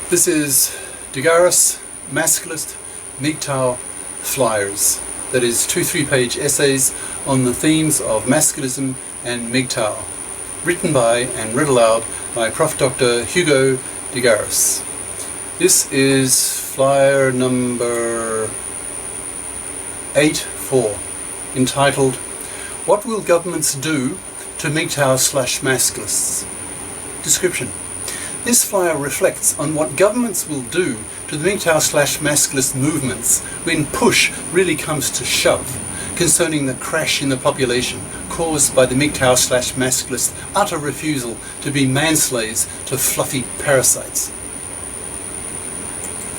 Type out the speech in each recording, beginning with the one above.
This is GARIS Masculist MGTOW flyers. That is 2 3-page essays on the themes of masculism and MGTOW, written by and read aloud by Prof. Dr. Hugo GARIS. This is flyer number 8.4, entitled "What Will Governments Do to MGTOW/Masculists?" Description. This flyer reflects on what governments will do to the MGTOW/Masculist movements when push really comes to shove, concerning the crash in the population caused by the MGTOW/Masculist utter refusal to be manslaves to fluffie parasites.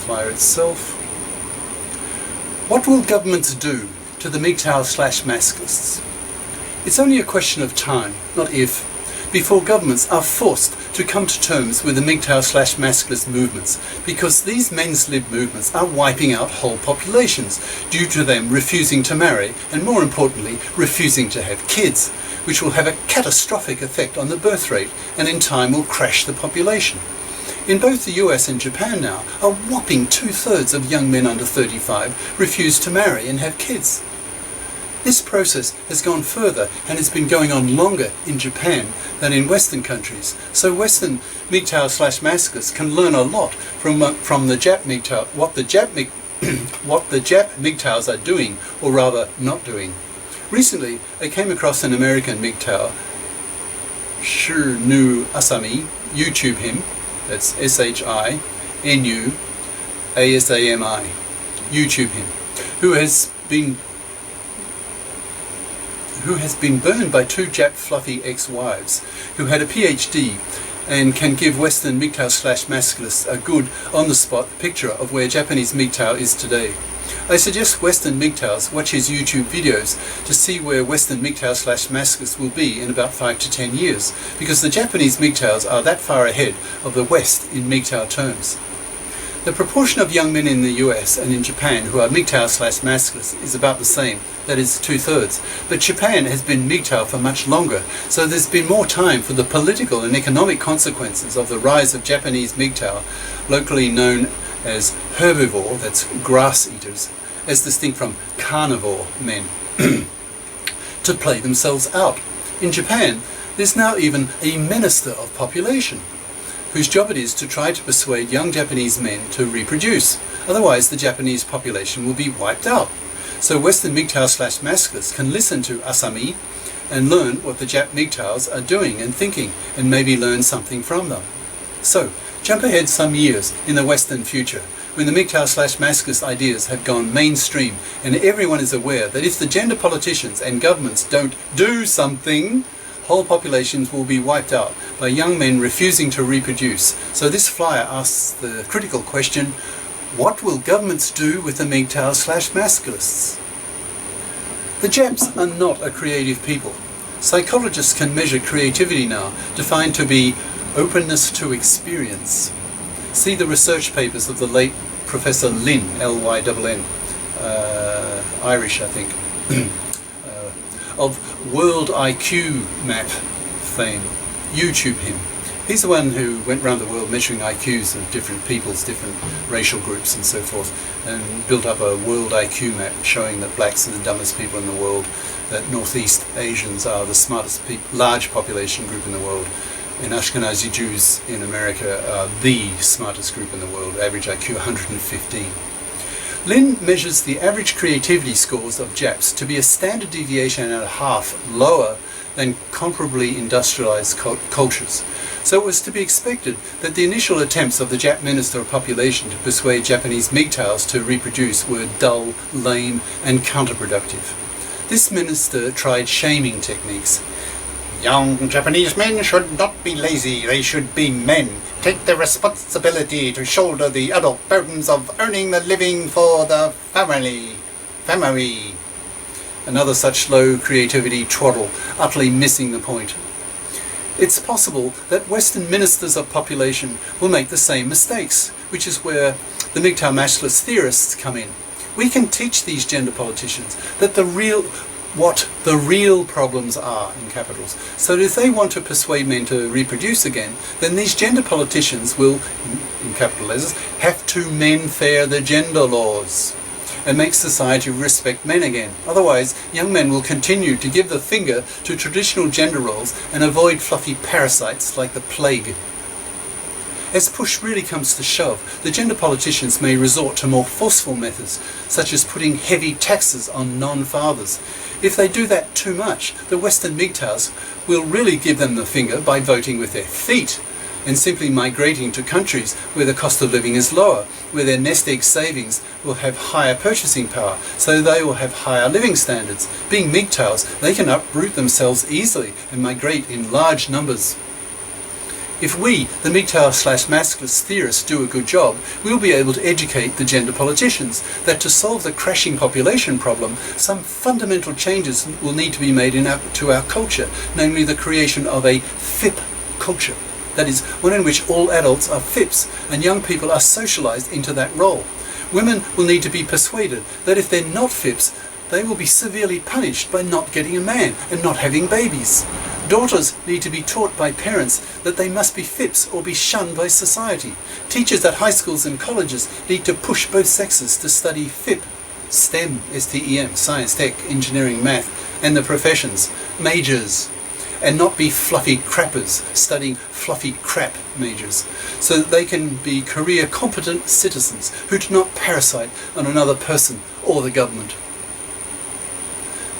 Flyer itself. What will governments do to the MGTOW/Masculists? It's only a question of time, not if, before governments are forced to come to terms with the MGTOW/Masculist movements, because these men's lib movements are wiping out whole populations due to them refusing to marry and, more importantly, refusing to have kids, which will have a catastrophic effect on the birth rate and in time will crash the population. In both the US and Japan now, a whopping 2/3 of young men under 35 refuse to marry and have kids. This process has gone further and has been going on longer in Japan than in Western countries, so Western MGTOW/Masculists can learn a lot from the Jap MGTOW, what the Jap MGTOWs are doing, or rather not doing. Recently, I came across an American MGTOW, Shinu Asami, YouTube him, that's SHINU ASAMI, YouTube him, who has been burned by 2 Jap fluffy ex-wives who had a PhD and can give Western MGTOW/Masculists a good on-the-spot picture of where Japanese MGTOW is today. I suggest Western MGTOWs watch his YouTube videos to see where Western MGTOW/Masculists will be in about 5 to 10 years, because the Japanese MGTOWs are that far ahead of the West in MGTOW terms. The proportion of young men in the US and in Japan who are MGTOW/Masculists is about the same, that is 2/3, but Japan has been MGTOW for much longer, so there's been more time for the political and economic consequences of the rise of Japanese MGTOW, locally known as herbivore, that's grass eaters, as distinct from carnivore men, to play themselves out. In Japan, there's now even a minister of population, whose job it is to try to persuade young Japanese men to reproduce. Otherwise, the Japanese population will be wiped out. So Western MGTOW/Masculists can listen to Asami and learn what the Jap MGTOWs are doing and thinking, and maybe learn something from them. So, jump ahead some years in the Western future, when the MGTOW/Masculist ideas have gone mainstream and everyone is aware that if the gender politicians and governments don't do something, whole populations will be wiped out by young men refusing to reproduce. So this flyer asks the critical question, what will governments do with the MGTOW/Masculists? The Japs are not a creative people. Psychologists can measure creativity now, defined to be openness to experience. See the research papers of the late Professor Lynn, L-Y-N-N, Irish I think, of World IQ Map fame. YouTube him. He's the one who went around the world measuring IQs of different peoples, different racial groups and so forth, and built up a world IQ map showing that blacks are the dumbest people in the world, that Northeast Asians are the smartest large population group in the world, and Ashkenazi Jews in America are the smartest group in the world, average IQ 115. Lin measures the average creativity scores of Japs to be a standard deviation and a half lower than comparably industrialized cultures. So it was to be expected that the initial attempts of the Jap Minister of Population to persuade Japanese MGTOWs to reproduce were dull, lame, and counterproductive. This minister tried shaming techniques. Young Japanese men should not be lazy, they should be men. Take the responsibility to shoulder the adult burdens of earning the living for the family. Another such low creativity twaddle, utterly missing the point. It's possible that Western ministers of population will make the same mistakes, which is where the MGTOW masculist theorists come in. We can teach these gender politicians that the real what the real problems are, in capitals. So if they want to persuade men to reproduce again, then these gender politicians will, in capital letters, have to men-fair the gender laws and make society respect men again. Otherwise, young men will continue to give the finger to traditional gender roles and avoid fluffy parasites like the plague. As push really comes to shove, the gender politicians may resort to more forceful methods, such as putting heavy taxes on non-fathers. If they do that too much, the Western MGTOWs will really give them the finger by voting with their feet and simply migrating to countries where the cost of living is lower, where their nest egg savings will have higher purchasing power, so they will have higher living standards. Being MGTOWs, they can uproot themselves easily and migrate in large numbers. If we, the MGTOW/Masculist theorists, do a good job, we'll be able to educate the gender politicians that to solve the crashing population problem, some fundamental changes will need to be made to our culture, namely the creation of a FIP culture. That is, one in which all adults are FIPs and young people are socialised into that role. Women will need to be persuaded that if they're not FIPs, they will be severely punished by not getting a man and not having babies. Daughters need to be taught by parents that they must be FIPs or be shunned by society. Teachers at high schools and colleges need to push both sexes to study FIP, STEM, S-T-E-M, science, tech, engineering, math, and the professions, majors, and not be fluffy crappers studying fluffy crap majors, so that they can be career competent citizens who do not parasite on another person or the government.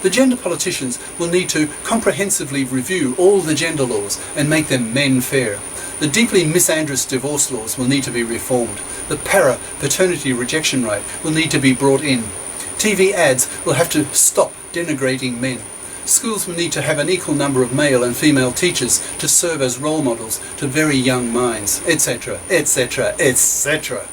The gender politicians will need to comprehensively review all the gender laws and make them men-fair. The deeply misandrous divorce laws will need to be reformed. The paternity rejection right will need to be brought in. TV ads will have to stop denigrating men. Schools will need to have an equal number of male and female teachers to serve as role models to very young minds, etc., etc., etc.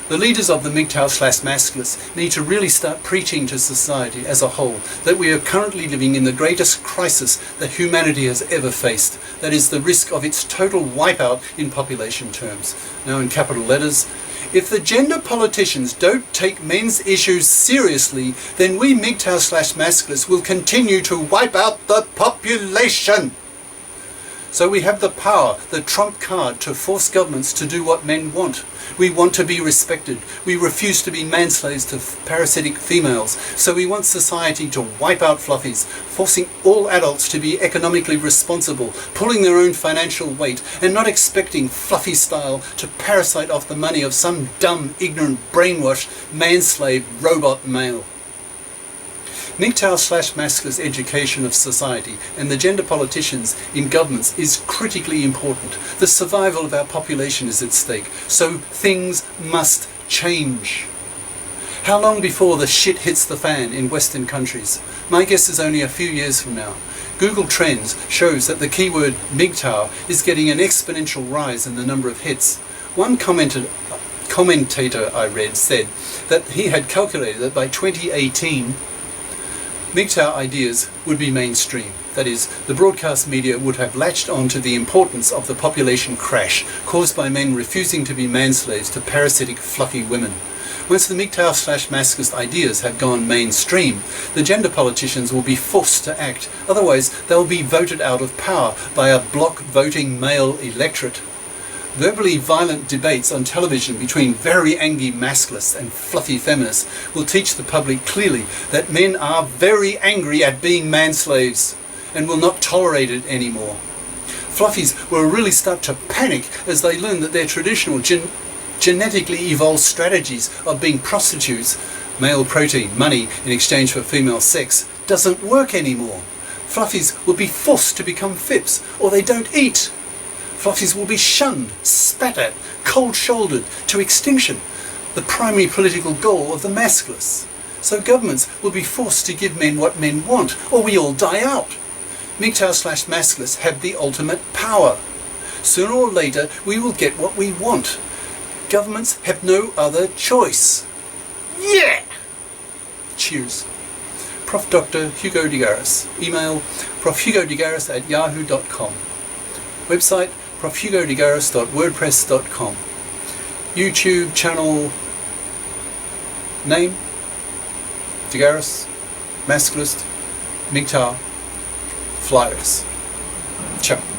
The leaders of the MGTOW/Masculists need to really start preaching to society as a whole that we are currently living in the greatest crisis that humanity has ever faced. That is the risk of its total wipeout in population terms. Now in capital letters, if the gender politicians don't take men's issues seriously, then we MGTOW/Masculists will continue to wipe out the population. So we have the power, the trump card, to force governments to do what men want. We want to be respected. We refuse to be manslaves to parasitic females. So we want society to wipe out fluffies, forcing all adults to be economically responsible, pulling their own financial weight, and not expecting fluffy style to parasite off the money of some dumb, ignorant, brainwashed, manslave robot male. MGTOW/Masculist education of society and the gender politicians in governments is critically important. The survival of our population is at stake, so things must change. How long before the shit hits the fan in Western countries? My guess is only a few years from now. Google Trends shows that the keyword MGTOW is getting an exponential rise in the number of hits. One commentator I read said that he had calculated that by 2018, MGTOW ideas would be mainstream. That is, the broadcast media would have latched on to the importance of the population crash caused by men refusing to be manslaves to parasitic fluffy women. Once the MGTOW/Masculist ideas have gone mainstream, the gender politicians will be forced to act. Otherwise, they'll be voted out of power by a block-voting male electorate. Verbally violent debates on television between very angry masculists and fluffy feminists will teach the public clearly that men are very angry at being manslaves and will not tolerate it anymore. Fluffies will really start to panic as they learn that their traditional genetically evolved strategies of being prostitutes, male protein, money in exchange for female sex, doesn't work anymore. Fluffies will be forced to become FIPs or they don't eat. Fluffies will be shunned, spat at, cold-shouldered, to extinction, the primary political goal of the Masculists. So governments will be forced to give men what men want, or we all die out. MGTOW/Masculists have the ultimate power. Sooner or later, we will get what we want. Governments have no other choice. Yeah! Cheers. Prof. Dr. Hugo de Garis. Email profhugodegaris@yahoo.com. Website profhugodegaris.wordpress.com. YouTube channel name de Garis. Masculist, MGTOW, Flyers. Ciao.